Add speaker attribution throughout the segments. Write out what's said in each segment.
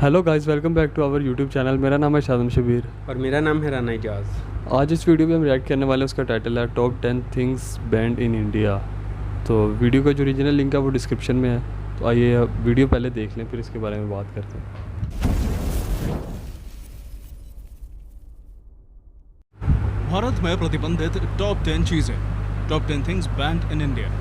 Speaker 1: Hello guys, welcome back to our YouTube channel. मेरा नाम है शादम शबीर
Speaker 2: और मेरा नाम है राना इजाज़।
Speaker 1: आज इस वीडियो पे हम रिएक्ट करने वाले हैं। उसका टाइटल है top 10 things band in India. तो वीडियो का जो ओरिजिनल लिंक है वो डिस्क्रिप्शन में है। तो आइए वीडियो पहले देख लें, फिर इसके बारे में बात करते हैं।
Speaker 3: भारत में प्रतिबंधित टॉप 10 चीजें, top 10 things band in India.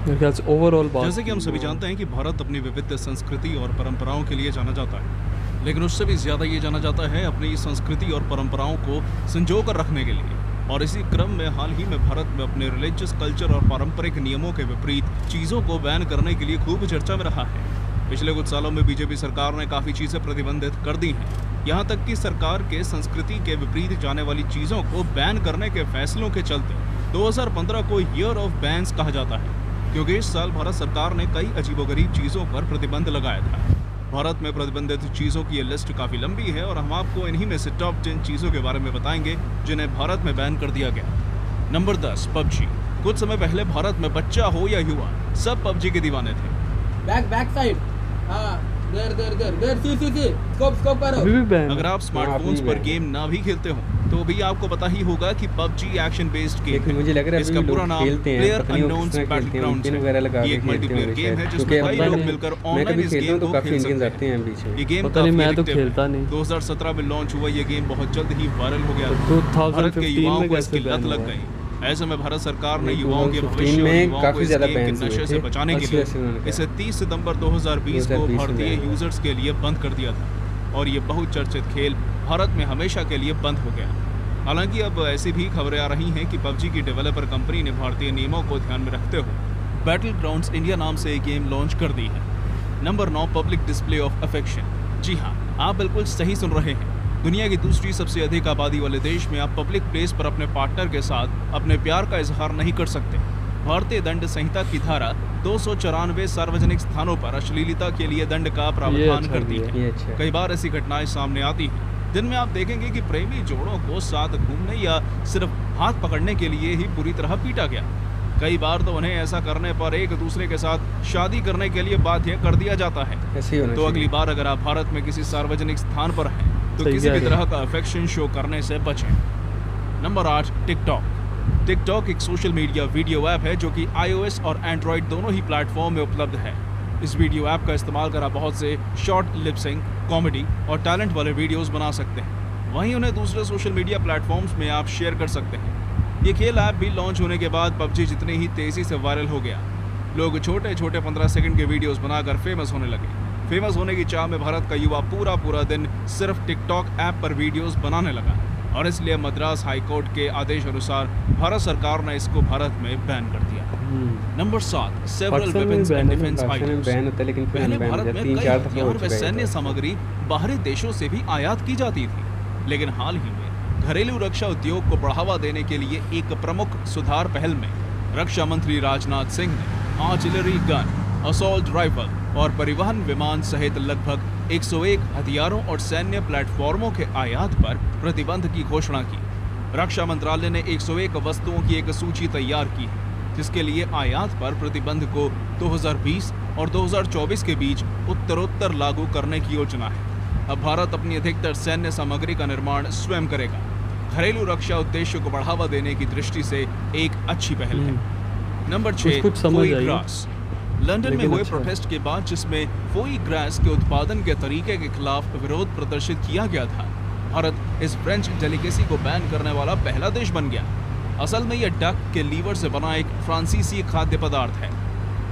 Speaker 1: मेरे ख्याल से ओवरऑल बात,
Speaker 3: जैसे कि हम सभी जानते हैं कि भारत अपनी विविध संस्कृति और परंपराओं के लिए जाना जाता है, लेकिन उससे भी ज्यादा ये जाना जाता है अपनी संस्कृति और परंपराओं को संजो कर रखने के लिए। और इसी क्रम में हाल ही में भारत में अपने रिलीजियस कल्चर और पारंपरिक नियमों के विपरीत चीजों को बैन करने के लिए खूब चर्चा में रहा है। पिछले कुछ सालों में बीजेपी सरकार ने काफी चीजें प्रतिबंधित कर दी हैं। यहाँ तक कि सरकार के संस्कृति के विपरीत जाने वाली चीजों को बैन करने के फैसलों के चलते 2015 को ईयर ऑफ बैन्स कहा जाता है, क्योंकि इस साल भारत सरकार ने कई अजीबोगरीब चीजों पर प्रतिबंध लगाया था। भारत में प्रतिबंधित चीजों की ये लिस्ट काफी लंबी है और हम आपको इन्हीं में से टॉप 10 चीजों के बारे में बताएंगे जिन्हें भारत में बैन कर दिया गया। Number 10, PUBG. कुछ समय पहले भारत में बच्चा हो या युवा, सब पबजी के दीवाने थे।
Speaker 4: बैक साइड, हाँ, देर सी स्कोप करो।
Speaker 1: अभी भी बैन।
Speaker 3: अगर आप स्मार्टफोन्स पर गेम ना भी खेलते हो तो भी आपको पता ही होगा कि पबजी एक्शन बेस्ड गेम है।
Speaker 2: मुझे लग रहा है
Speaker 3: इसका पूरा नाम प्लेयर अननोन्स बैटलग्राउंड्स है। ये एक मल्टीप्लेयर गेम है जिसमें कई लोग मिलकर ऑनलाइन इस गेम को खेल सकते हैं। ये गेम
Speaker 1: पता नहीं, मैं तो
Speaker 3: काफी
Speaker 1: खेलता नहीं।
Speaker 3: 2017 में लॉन्च हुआ ये गेम बहुत जल्द ही वायरल हो गया।
Speaker 1: 2015
Speaker 3: भारत के युवाओं
Speaker 1: में
Speaker 3: को
Speaker 1: कैसे
Speaker 3: इसकी लत
Speaker 1: बैन
Speaker 3: लग
Speaker 1: हुआ?
Speaker 3: गई। ऐसे में भारत सरकार ने
Speaker 2: 2015
Speaker 3: युवाओं के भविष्य और
Speaker 2: में
Speaker 3: युवाओं को
Speaker 2: काफी
Speaker 3: इस
Speaker 2: ज्यादा
Speaker 3: गेम के
Speaker 2: बैन्स हुए
Speaker 3: नशे से
Speaker 2: थे।
Speaker 3: बचाने के
Speaker 2: 80 उन्होंने
Speaker 3: लिए
Speaker 2: कहा।
Speaker 3: इसे 30 सितंबर 2020 को
Speaker 2: 2020 में
Speaker 3: भारतीय
Speaker 2: बैन हुआ।
Speaker 3: यूजर्स के लिए बंद कर दिया था और ये बहुचर्चित खेल भारत में हमेशा के लिए बंद हो गया। हालांकि अब ऐसी भी खबरें आ रही हैं कि पबजी की डेवलपर कंपनी ने भारतीय नियमों को ध्यान में रखते हुए बैटल ग्राउंड्स इंडिया नाम से एक गेम लॉन्च कर दी है। Number 9, public display of affection. जी हाँ, आप बिल्कुल सही सुन रहे हैं। दुनिया की दूसरी सबसे अधिक आबादी वाले देश में आप पब्लिक प्लेस पर अपने पार्टनर के साथ अपने प्यार का इजहार नहीं कर सकते। भारतीय दंड संहिता की धारा 294 सार्वजनिक स्थानों पर अश्लीलता के लिए दंड का प्रावधान कर दी है। कई बार ऐसी घटनाएं सामने आती हैं जिनमें आप देखेंगे कि प्रेमी जोड़ों को साथ घूमने या सिर्फ हाथ पकड़ने के लिए ही बुरी तरह पीटा गया। कई बार तो उन्हें ऐसा करने पर एक दूसरे के साथ शादी करने के लिए बाध्य कर दिया जाता है। तो अगली बार अगर आप भारत में किसी सार्वजनिक स्थान पर हैं तो किसी भी तरह का अफेक्शन शो करने से बचें। Number 8, TikTok. टिकटॉक एक सोशल मीडिया वीडियो ऐप है जो कि iOS और एंड्रॉयड दोनों ही प्लेटफॉर्म में उपलब्ध है। इस वीडियो ऐप का इस्तेमाल कर आप बहुत से शॉर्ट, लिप सिंक, कॉमेडी और टैलेंट वाले वीडियोस बना सकते हैं। वहीं उन्हें दूसरे सोशल मीडिया प्लेटफॉर्म्स में आप शेयर कर सकते हैं। ये खेल ऐप भी लॉन्च होने के बाद पबजी जितनी ही तेजी से वायरल हो गया, लोग छोटे छोटे 15 सेकंड के वीडियोस बनाकर फेमस होने लगे। फेमस होने की चाह में भारत का युवा पूरा दिन सिर्फ टिकटॉक ऐप पर वीडियोस बनाने लगा और इसलिए मद्रास हाई कोर्ट के आदेश अनुसार भारत सरकार ने इसको भारत में बैन कर दिया। Number 7, several weapons and defence items. पहले भारत में कई हथियार व सैन्य सामग्री बाहरी देशों से भी आयात की जाती थी, लेकिन हाल ही में घरेलू रक्षा उद्योग को बढ़ावा देने के लिए एक प्रमुख सुधार पहल में रक्षा मंत्री राजनाथ सिंह ने आर्टिलरी गन, असॉल्ट राइफल और परिवहन विमान सहित लगभग 101 हथियारों और सैन्य प्लेटफॉर्मों के आयात पर प्रतिबंध की घोषणा की। रक्षा मंत्रालय ने 101 वस्तुओं की एक सूची तैयार की है जिसके लिए आयात पर प्रतिबंध को 2020 और 2024 के बीच उत्तरोत्तर लागू करने की योजना है। अब भारत अपनी अधिकतर सैन्य सामग्री का निर्माण स्वयं करेगा। घरेलू रक्षा उद्देश्य को बढ़ावा देने की दृष्टि से एक अच्छी पहल है। Number 6, Foy grass. लंदन में हुए प्रोटेस्ट के बाद जिसमें फोई ग्रास के उत्पादन के तरीके के खिलाफ विरोध प्रदर्शित किया गया था, भारत इस फ्रेंच डेलिकेसी को बैन करने वाला पहला देश बन गया। असल में यह डक के लीवर से बना एक फ्रांसीसी खाद्य पदार्थ है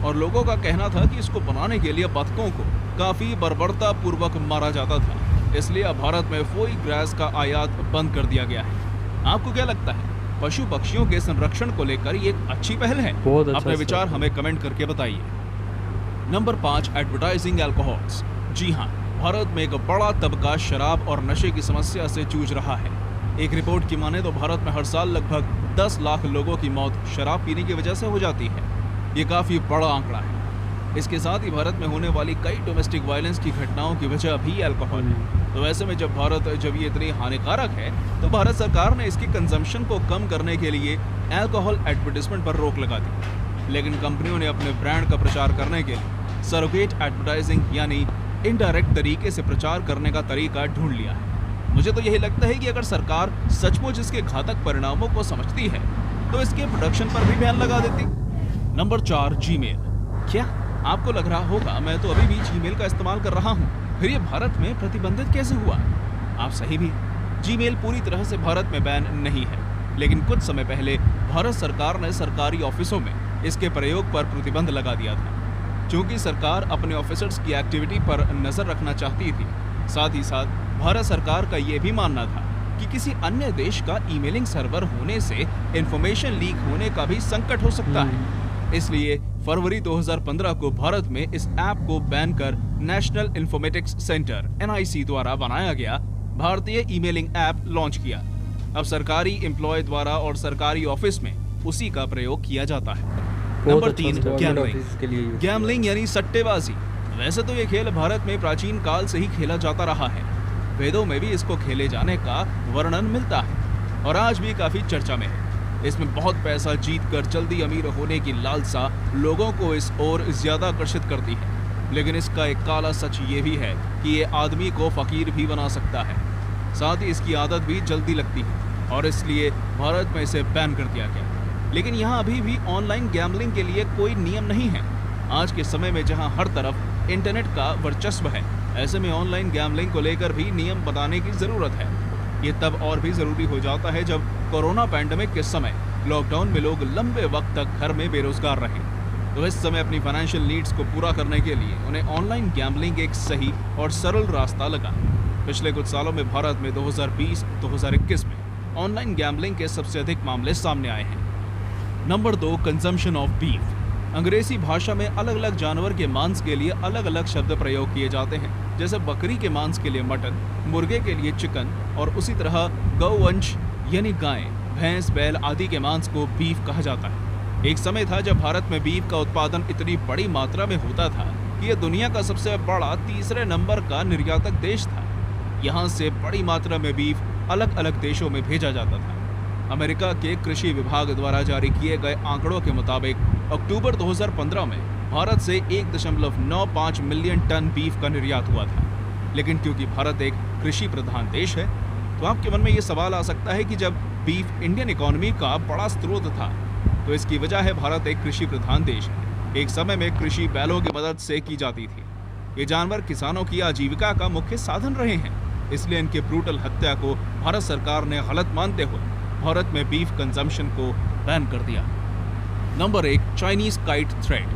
Speaker 3: और लोगों का कहना था कि इसको बनाने के लिए बतखों को काफी बर्बरता पूर्वक मारा जाता था। इसलिए अब भारत में फोई ग्रास का आयात बंद कर दिया गया है। आपको क्या लगता है, पशु पक्षियों के संरक्षण को लेकर ये एक अच्छी पहल है? अपने विचार हमें कमेंट करके बताइए। Number 5, advertising alcohols. जी हाँ, भारत में एक बड़ा तबका शराब और नशे की समस्या से जूझ रहा है। एक रिपोर्ट की माने तो भारत में हर साल लगभग 10 लाख लोगों की मौत शराब पीने की वजह से हो जाती है। ये काफी बड़ा आंकड़ा है। इसके साथ ही भारत में होने वाली कई डोमेस्टिक वायलेंस की घटनाओं की वजह भी अल्कोहल है। तो ऐसे में जब ये इतनी हानिकारक है तो भारत सरकार ने इसकी कंजम्पशन को कम करने के लिए अल्कोहल एडवर्टाइजमेंट पर रोक लगा दी। लेकिन कंपनियों ने अपने ब्रांड का प्रचार करने के लिए सरोगेट एडवर्टाइजिंग यानी इनडायरेक्ट तरीके से प्रचार करने का तरीका ढूंढ लिया है। मुझे तो यही लगता है कि अगर सरकार सचमुच इसके घातक परिणामों को समझती है तो इसके प्रोडक्शन पर भी बैन लगा देती। Number 4, Gmail. क्या आपको लग रहा होगा मैं तो अभी भी जीमेल का इस्तेमाल कर रहा हूँ, फिर ये भारत में प्रतिबंधित कैसे हुआ? आप सही भी, जीमेल पूरी तरह से भारत में बैन नहीं है, लेकिन कुछ समय पहले भारत सरकार ने सरकारी ऑफिसों में इसके प्रयोग पर प्रतिबंध लगा दिया था, क्योंकि सरकार अपने ऑफिसर्स की एक्टिविटी पर नजर रखना चाहती थी। साथ ही साथ भारत सरकार का ये भी मानना था कि किसी अन्य देश का ईमेलिंग सर्वर होने से इंफॉर्मेशन लीक होने का भी संकट हो सकता है। इसलिए फरवरी 2015 को भारत में इस ऐप को बैन कर नेशनल इन्फॉर्मेटिक्स सेंटर (NIC) द्वारा बनाया गया भारतीय ईमेलिंग ऐप लॉन्च किया। अब सरकारी एम्प्लॉय द्वारा और सरकारी ऑफिस में उसी का प्रयोग किया जाता है। Number 3, gambling. गैम्बलिंग यानी सट्टेबाजी। वैसे तो ये खेल भारत में प्राचीन काल से ही खेला जाता रहा है, वेदों में भी इसको खेले जाने का वर्णन मिलता है और आज भी काफी चर्चा में है। इसमें बहुत पैसा जीतकर जल्दी अमीर होने की लालसा लोगों को इस ओर ज्यादा आकर्षित करती है, लेकिन इसका एक काला सच ये भी है कि ये आदमी को फकीर भी बना सकता है। साथ ही इसकी आदत भी जल्दी लगती है और इसलिए भारत में इसे बैन कर दिया गया। लेकिन यहाँ अभी भी ऑनलाइन गैम्बलिंग के लिए कोई नियम नहीं है। आज के समय में जहाँ हर तरफ इंटरनेट का वर्चस्व है, ऐसे में ऑनलाइन गैम्बलिंग को लेकर भी नियम बनाने की जरूरत है। ये तब और भी जरूरी हो जाता है जब कोरोना पैंडेमिक के समय लॉकडाउन में लोग लंबे वक्त तक घर में बेरोजगार रहे। तो इस समय अपनी फाइनेंशियल नीड्स को पूरा करने के लिए उन्हें ऑनलाइन गैम्बलिंग एक सही और सरल रास्ता लगा। पिछले कुछ सालों में भारत में 2020-2021 में ऑनलाइन गैम्बलिंग के सबसे अधिक मामले सामने आए हैं। Number 2, consumption of beef. अंग्रेजी भाषा में अलग अलग जानवर के मांस के लिए अलग अलग शब्द प्रयोग किए जाते हैं, जैसे बकरी के मांस के लिए मटन, मुर्गे के लिए चिकन और उसी तरह गौवंश यानी गाय, भैंस, बैल आदि के मांस को बीफ कहा जाता है। एक समय था जब भारत में बीफ का उत्पादन इतनी बड़ी मात्रा में होता था कि यह दुनिया का सबसे बड़ा तीसरे नंबर का निर्यातक देश था। यहाँ से बड़ी मात्रा में बीफ अलग अलग देशों में भेजा जाता था। अमेरिका के कृषि विभाग द्वारा जारी किए गए आंकड़ों के मुताबिक अक्टूबर 2015 में भारत से 1.95 मिलियन टन बीफ का निर्यात हुआ था। लेकिन क्योंकि भारत एक कृषि प्रधान देश है, तो आपके मन में ये सवाल आ सकता है कि जब बीफ इंडियन इकोनॉमी का बड़ा स्रोत था, तो इसकी वजह है भारत एक कृषि प्रधान देश है। एक समय में कृषि बैलों की मदद से की जाती थी। ये जानवर किसानों की आजीविका का मुख्य साधन रहे हैं, इसलिए इनके ब्रूटल हत्या को भारत सरकार ने गलत मानते हुए भारत में बीफ कंजम्पशन को बैन कर दिया। Number 1, Chinese kite thread.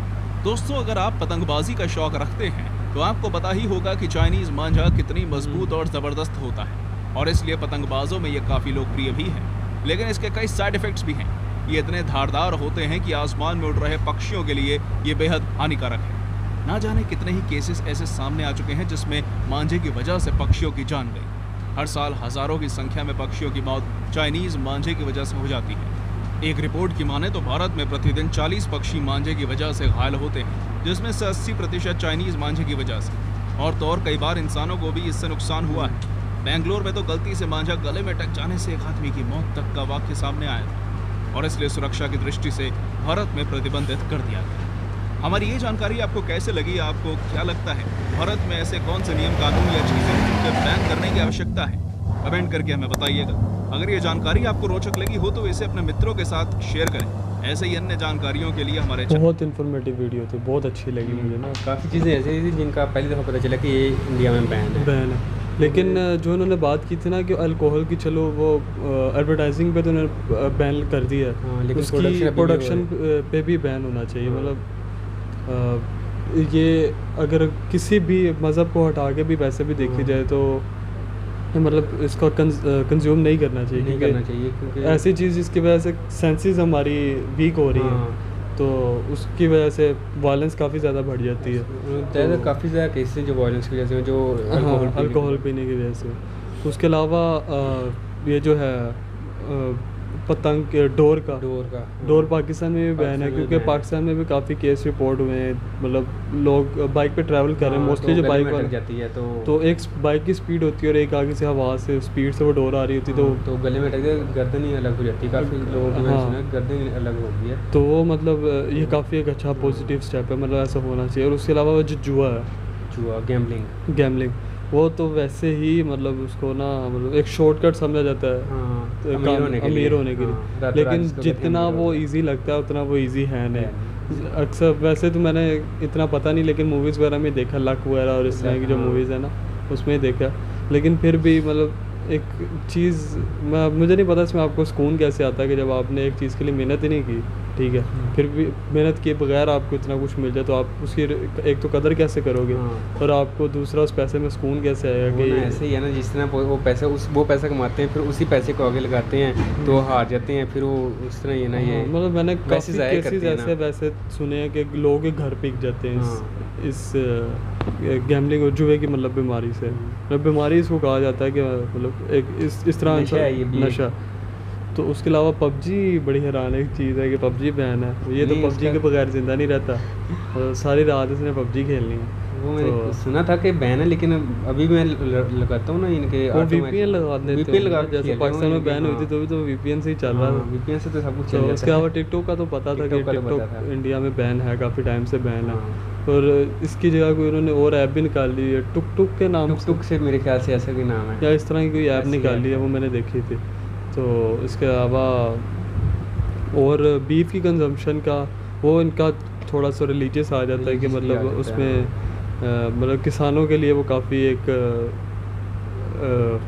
Speaker 3: दोस्तों, अगर आप पतंगबाजी का शौक रखते हैं तो आपको पता ही होगा कि चाइनीज मांझा कितनी मजबूत और जबरदस्त होता है और इसलिए पतंगबाजों में ये काफी लोकप्रिय भी है। लेकिन इसके कई साइड इफेक्ट्स भी हैं। ये इतने धारदार होते हैं कि आसमान में उड़ रहे पक्षियों के लिए ये बेहद हानिकारक है। ना जाने कितने ही केसेस ऐसे सामने आ चुके हैं जिसमें मांझे की वजह से पक्षियों की जान गई। हर साल हजारों की संख्या में पक्षियों की मौत चाइनीज मांझे की वजह से हो जाती है। एक रिपोर्ट की माने तो भारत में प्रतिदिन 40 पक्षी मांझे की वजह से घायल होते हैं, जिसमें से 80% चाइनीज मांझे की वजह से। और तो और कई बार इंसानों को भी इससे नुकसान हुआ है। बेंगलोर में तो गलती से मांझा गले में टक जाने से एक आदमी की मौत तक का वाक्य सामने आया था और इसलिए सुरक्षा की दृष्टि से भारत में प्रतिबंधित कर दिया गया। हमारी ये जानकारी आपको कैसे लगी? आपको क्या लगता है भारत में ऐसे कौन से नियम, कानून या चीजें जिनके बैन करने की आवश्यकता है? कमेंट करके हमें बताइएगा। अगर ये जानकारी आपको रोचक लगी हो तो इसे अपने मित्रों के साथ शेयर करें। ऐसे ही अन्य जानकारियों के लिए हमारे
Speaker 1: बहुत इन्फॉर्मेटिव वीडियो थी, बहुत अच्छी लगी मुझे ना।
Speaker 2: काफ़ी चीज़ें ऐसी थी जिनका पहली दफ़ा पता चला कि ये इंडिया में बैन है।
Speaker 1: लेकिन जो उन्होंने बात की थी ना कि अल्कोहल की, चलो वो एडवर्टाइजिंग पे तो उन्होंने बैन कर दिया है,
Speaker 2: हाँ, लेकिन
Speaker 1: उसकी प्रोडक्शन पे भी बैन होना चाहिए। मतलब ये अगर किसी भी मज़हब को हटा के भी वैसे भी देखी जाए तो मतलब इसका कंज्यूम नहीं करना चाहिए, क्योंकि ऐसी चीज़ जिसकी वजह से सेंसेस हमारी वीक हो रही हैं, तो उसकी वजह से वायलेंस काफ़ी ज़्यादा बढ़ जाती है।
Speaker 2: तो काफ़ी ज़्यादा केसेस जो वायलेंस की वजह से, जो
Speaker 1: अल्कोहल पीने की वजह से। उसके अलावा ये जो है पतंग के डोर का
Speaker 2: हाँ।
Speaker 1: डोर पाकिस्तान में भी बैन है,
Speaker 2: पाकिस्तान में
Speaker 1: क्योंकि
Speaker 2: बैन है।
Speaker 1: पाकिस्तान में भी काफ़ी केस रिपोर्ट हुए हैं, मतलब लोग बाइक पे ट्रैवल कर रहे हैं मोस्टली,
Speaker 2: तो
Speaker 1: जो
Speaker 2: गले
Speaker 1: बाइक
Speaker 2: में अटक
Speaker 1: वाले,
Speaker 2: जाती है
Speaker 1: तो एक बाइक की स्पीड होती है और एक आगे से हवा से स्पीड से वो डोर आ रही होती है,
Speaker 2: तो गले में अटक जाए, गर्दन ही अलग हो जाती है। काफ़ी लोगों की मैंने सुना है गर्दन ही अलग हो गई है।
Speaker 1: तो वो मतलब ये काफ़ी एक अच्छा पॉजिटिव स्टेप है, मतलब ऐसा होना चाहिए। और उसके अलावा वो जो जुआ है,
Speaker 2: जुआ
Speaker 1: गैमलिंग, वो तो वैसे ही मतलब उसको ना मतलब एक शॉर्टकट समझा जाता है तो
Speaker 2: अमीर होने के
Speaker 1: अमीर
Speaker 2: लिए।
Speaker 1: होने के लिए,
Speaker 2: हाँ, रातों रात
Speaker 1: लेकिन
Speaker 2: जिसको कहते हैं
Speaker 1: जितना
Speaker 2: अमीर
Speaker 1: वो
Speaker 2: होना।
Speaker 1: इजी लगता है उतना वो इजी है
Speaker 2: है
Speaker 1: नहीं। अक्सर वैसे तो मैंने इतना पता नहीं, लेकिन मूवीज़ वगैरह में देखा, लक वगैरह और इस तरह की जो
Speaker 2: हाँ।
Speaker 1: मूवीज़ है ना उसमें ही देखा, लेकिन फिर भी मतलब एक चीज़ मुझे नहीं पता इसमें आपको सुकून कैसे आता है कि जब आपने एक चीज़ के लिए मेहनत ही नहीं की, ठीक है, फिर भी मेहनत किए बगैर आपको इतना कुछ मिल जाए, तो आप उसकी एक तो कदर कैसे करोगे,
Speaker 2: हाँ।
Speaker 1: और आपको दूसरा उस पैसे में सुकून कैसे आएगा
Speaker 2: वो
Speaker 1: कि
Speaker 2: ना ऐसे ही है ना, जिस तरह वो पैसा कमाते हैं, फिर उसी पैसे को आगे लगाते हैं तो हार जाते हैं, फिर वो उस तरह ये ना ये
Speaker 1: हाँ, मतलब मैंने
Speaker 2: वैसे
Speaker 1: काफ़ी
Speaker 2: ज़ाया
Speaker 1: केसेस
Speaker 2: करते हैं
Speaker 1: ऐसे
Speaker 2: ना।
Speaker 1: वैसे सुने हैं कि लोगों के घर पिक जाते हैं
Speaker 2: हाँ।
Speaker 1: इस गैम्बलिंग और जुए की मतलब बीमारी से, मतलब बीमारी इसको कहा जाता है कि मतलब एक इस तरह
Speaker 2: नशा है ये भी।
Speaker 1: नशा। तो उसके अलावा पबजी बड़ी हैरान एक चीज़ है कि पबजी बैन है, ये तो
Speaker 2: नहीं,
Speaker 1: पबजी के
Speaker 2: उसका-
Speaker 1: बगैर ज़िंदा नहीं रहता, और सारी रात इसने पबजी खेलनी है।
Speaker 2: वो मैंने
Speaker 1: तो
Speaker 2: सुना था कि बैन है, लेकिन अभी मैं लगाता हूँ ना इनके
Speaker 1: वो
Speaker 2: automatic-
Speaker 1: VPN लगा देते
Speaker 2: VPN
Speaker 1: हैं
Speaker 2: लगा
Speaker 1: ना,
Speaker 2: के
Speaker 1: जैसे
Speaker 2: खेल रहे
Speaker 1: पाकिस्तान में
Speaker 2: होंगे,
Speaker 1: बैन हुई थी
Speaker 2: हाँ।
Speaker 1: तो भी तो VPN से ही चल रहा था।
Speaker 2: VPN से तो सब कुछ
Speaker 1: तो
Speaker 2: चल
Speaker 1: उसके
Speaker 2: जाता
Speaker 1: अलावा
Speaker 2: है।
Speaker 1: टिकटॉक का तो पता था कि
Speaker 2: TikTok का तो पता
Speaker 1: टिकटॉक
Speaker 2: था।
Speaker 1: इंडिया में बैन है, काफ़ी टाइम से बैन है,
Speaker 2: हाँ।
Speaker 1: और इसकी जगह कोई उन्होंने और ऐप भी निकाल ली है टुक टुक के नाम
Speaker 2: टुक से मेरे ख्याल से ऐसा कोई नाम है।
Speaker 1: या इस तरह की कोई ऐप
Speaker 2: ऐसी
Speaker 1: निकाल
Speaker 2: ऐप
Speaker 1: ली है,
Speaker 2: है।
Speaker 1: वो मैंने देखी थी। तो इसके अलावा और बीफ की कंजम्पशन का वो इनका थोड़ा सा रिलीजियस आ जाता है कि
Speaker 2: Religiously
Speaker 1: मतलब
Speaker 2: आ जाता है,
Speaker 1: उसमें मतलब किसानों के लिए वो काफ़ी एक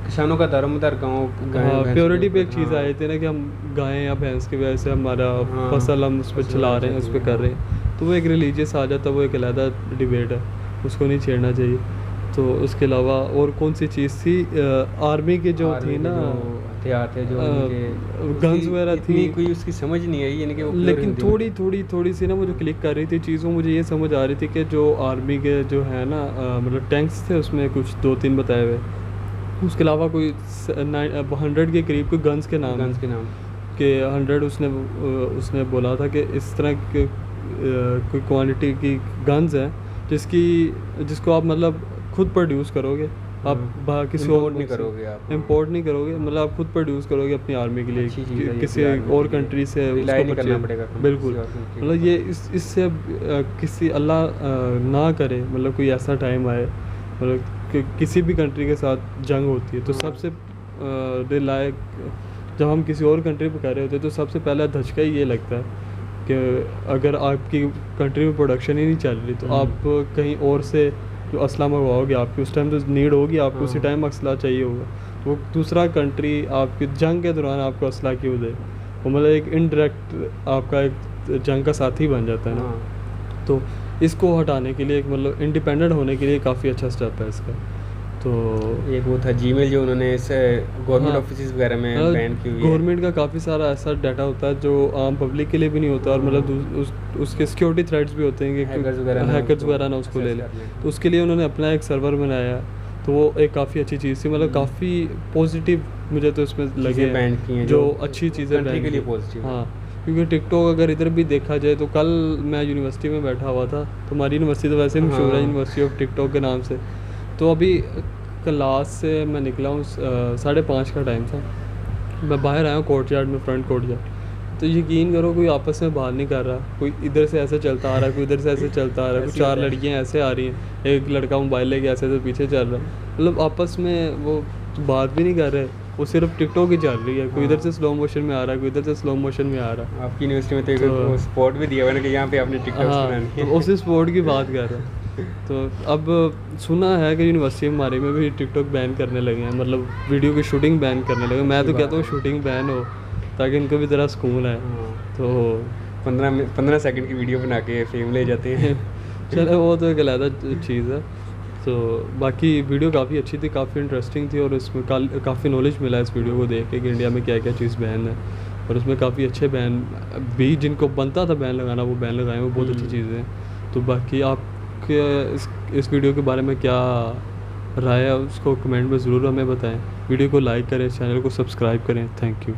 Speaker 2: किसानों का दारोमदार गाँव
Speaker 1: हाँ
Speaker 2: भैंस
Speaker 1: प्योरिटी
Speaker 2: के
Speaker 1: पे एक
Speaker 2: ऊपर,
Speaker 1: चीज़
Speaker 2: हाँ।
Speaker 1: आई थी ना कि हम गाय या भैंस की वजह से हमारा
Speaker 2: हाँ,
Speaker 1: फसल हम उस पर
Speaker 2: फसल
Speaker 1: चला
Speaker 2: हो
Speaker 1: रहे हैं, उस
Speaker 2: जाती
Speaker 1: पर
Speaker 2: है,
Speaker 1: कर रहे हैं, तो वो एक रिलीजियस आ जाता है, वो एक अलहदा डिबेट है, उसको नहीं छेड़ना चाहिए। तो उसके अलावा और कौन सी चीज़ थी, आर्मी के जो
Speaker 2: आर्मी
Speaker 1: थी
Speaker 2: के
Speaker 1: ना
Speaker 2: जो हथियार थे जो इनके
Speaker 1: गन्स
Speaker 2: उसकी
Speaker 1: वगैरह
Speaker 2: इतनी
Speaker 1: थी,
Speaker 2: कोई उसकी समझ नहीं आई, यानी कि वो pure
Speaker 1: लेकिन
Speaker 2: हिंदी में
Speaker 1: थोड़ी सी ना मुझे क्लिक कर रही थी चीज़, वो मुझे ये समझ आ रही थी कि जो आर्मी के जो है ना मतलब टैंक्स थे उसमें कुछ 2-3 बताए हुए, उसके अलावा कोई 100 के करीब कोई गन्स के नाम
Speaker 2: गन्स के नाम।
Speaker 1: के 100 उसने बोला था कि इस तरह के कोई क्वांटिटी की गन्स हैं जिसको आप मतलब खुद प्रोड्यूस करोगे, आप किसी और
Speaker 2: Import नहीं करोगे आप,
Speaker 1: इंपोर्ट नहीं करोगे, मतलब आप खुद प्रोड्यूस करोगे अपनी आर्मी के लिए,
Speaker 2: अच्छी चीज़ है ये
Speaker 1: किसी
Speaker 2: अपनी army
Speaker 1: और
Speaker 2: के लिए।
Speaker 1: कंट्री से
Speaker 2: Rely
Speaker 1: उसको
Speaker 2: नहीं करना
Speaker 1: purchase-
Speaker 2: पड़ेगा किसी
Speaker 1: बिल्कुल,
Speaker 2: और country के
Speaker 1: मतलब
Speaker 2: ऊपर।
Speaker 1: ये इससे किसी अल्लाह ना करे, मतलब कोई ऐसा टाइम आए मतलब कि किसी भी कंट्री के साथ जंग होती है तो
Speaker 2: हाँ।
Speaker 1: सबसे रिलाय जब हम किसी और कंट्री पे कर रहे होते हैं तो सबसे पहला धचका ही ये लगता है कि अगर आपकी कंट्री में प्रोडक्शन ही नहीं चल रही तो आप कहीं और से जो असला मंगवाओगे, आपकी उस टाइम तो नीड होगी, आपको उसी
Speaker 2: हाँ।
Speaker 1: टाइम असला चाहिए होगा, वो दूसरा कंट्री आपकी जंग के दौरान आपको असला क्यों दे, वो मतलब एक इनडायरेक्ट आपका एक जंग का साथी बन जाता है ना।
Speaker 2: हाँ।
Speaker 1: तो इसको हटाने के लिए एक मतलब इंडिपेंडेंट होने के लिए काफ़ी अच्छा स्टेप है इसका। तो
Speaker 2: एक वो था जीमेल जो उन्होंने इस गवर्नमेंट
Speaker 1: हाँ।
Speaker 2: ऑफिस वगैरह में बैन की हुई है।
Speaker 1: गवर्नमेंट का काफ़ी सारा ऐसा डाटा होता है जो आम पब्लिक के लिए भी नहीं होता, और मतलब उसके सिक्योरिटी थ्रेट्स भी होते हैं
Speaker 2: Hackers
Speaker 1: कि हैकर्स वगैरह ना उसको ले
Speaker 2: access
Speaker 1: लें,
Speaker 2: कर लें।
Speaker 1: तो उसके लिए उन्होंने अपना एक सर्वर बनाया, तो वो एक काफ़ी अच्छी चीज़ थी, मतलब काफ़ी पॉजिटिव मुझे तो इसमें लगे
Speaker 2: बैन की हैं
Speaker 1: जो अच्छी चीज़ें
Speaker 2: country
Speaker 1: ban
Speaker 2: के लिए
Speaker 1: की।
Speaker 2: positive है।
Speaker 1: हाँ, क्योंकि टिकटॉक अगर इधर भी देखा जाए तो कल मैं यूनिवर्सिटी में बैठा हुआ था, तो हमारी यूनिवर्सिटी तो वैसे ही मशहूर है
Speaker 2: हाँ।
Speaker 1: यूनिवर्सिटी ऑफ टिकटॉक के नाम से, तो अभी क्लास से मैं निकला हूँ 5:30 का टाइम था, मैं बाहर आया हूँ कोर्टयार्ड में, फ्रंट कोर्टयार्ड, तो यकीन करो कोई आपस में बात नहीं कर रहा, कोई इधर से ऐसे चलता आ रहा है, कोई इधर से ऐसे चलता आ रहा है, कोई
Speaker 2: ऐसे
Speaker 1: 4
Speaker 2: होता है।
Speaker 1: लड़कियाँ ऐसे आ रही हैं, एक लड़का मोबाइल लेके ऐसे तो पीछे चल रहा है, मतलब आपस में वो बात भी नहीं कर रहे, वो सिर्फ टिकटॉक ही चल रही है, कोई इधर से स्लो मोशन में आ रहा है, कोई इधर से स्लो मोशन में आ रहा है।
Speaker 2: आपकी यूनिवर्सिटी में तो एक
Speaker 1: तो-
Speaker 2: स्पॉट भी दिया हुआ है ना कि यहाँ पे आपने टिकटॉक
Speaker 1: हाँ,
Speaker 2: बनानी
Speaker 1: तो
Speaker 2: है।
Speaker 1: उसी स्पोर्ट की बात कर रहे हैं। तो अब सुना है कि यूनिवर्सिटी हमारे में भी टिकटॉक बैन करने लगे हैं, मतलब वीडियो की शूटिंग बैन करने लगे, मैं तो कहता हूँ शूटिंग बैन हो ताकि इनको भी ज़रा सुकून है।
Speaker 2: हाँ।
Speaker 1: तो
Speaker 2: 15 सेकंड की वीडियो बना के फेम ले जाते हैं।
Speaker 1: चलो वो तो एक अलग चीज़ है। तो बाकी वीडियो काफ़ी अच्छी थी, काफ़ी इंटरेस्टिंग थी, और इसमें काफ़ी नॉलेज मिला इस वीडियो को देख के कि इंडिया में क्या क्या चीज़ बैन है, और उसमें काफ़ी अच्छे बैन भी जिनको बनता था बैन लगाना वो बैन लगाए, वो बहुत अच्छी चीज़ें हैं। तो बाकी आपके इस वीडियो के बारे में क्या राय है उसको कमेंट में ज़रूर हमें बताएं, वीडियो को लाइक करें, चैनल को सब्सक्राइब करें। Thank you.